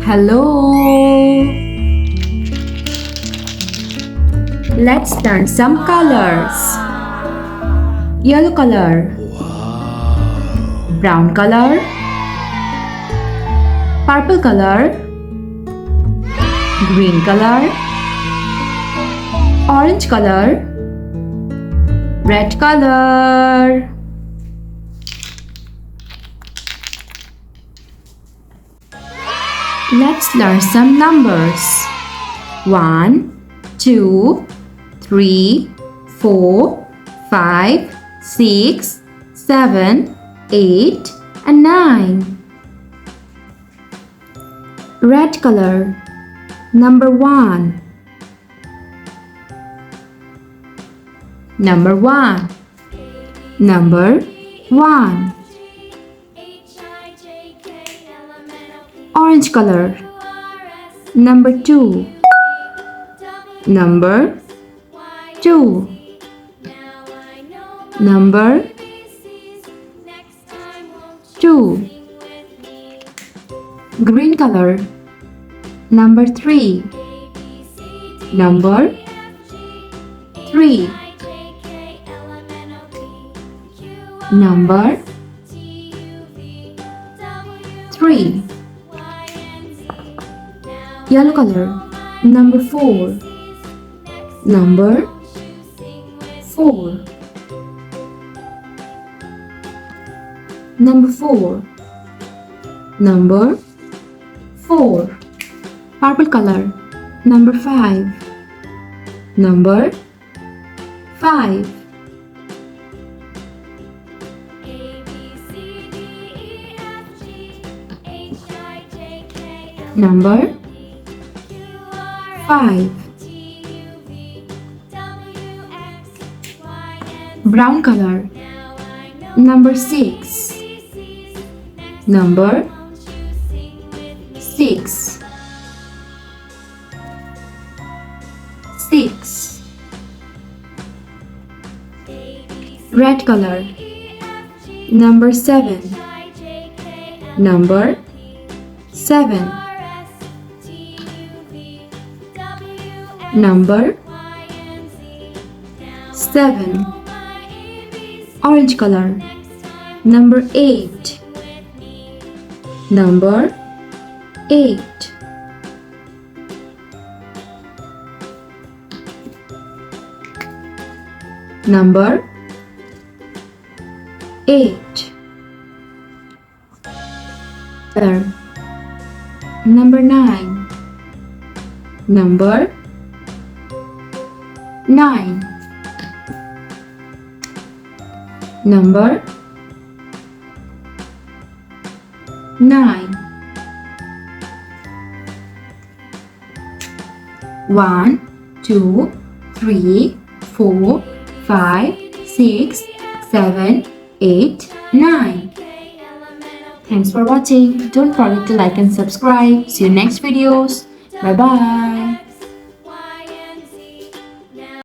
Hello. Let's learn some colors. Yellow color, brown color, purple color, green color, orange color, red color. Let's learn some numbers. 1, 2, 3, 4, 5, 6, 7, 8, and 9. Red color. Number 1. Number 1. Number 1. Orange color. Number 2. Number 2. Number 2. Green color. Number 3. Number 3. Number 3. Yellow color. Number 4. Number 4. Number 4. Number 4. Purple color. Number 5. Number 5. Number 5. Brown color. Number 6. Number 6. 6. Red color. Number 7. Number 7. Number 7. Orange color. Number 8. Number 8. Number 8. Color. Number 9. Number 9. Number 9. 1, 2, 3, 4, 5, 6, 7, 8, 9. Thanks for watching. Don't forget to like and subscribe. See you next videos. Bye bye.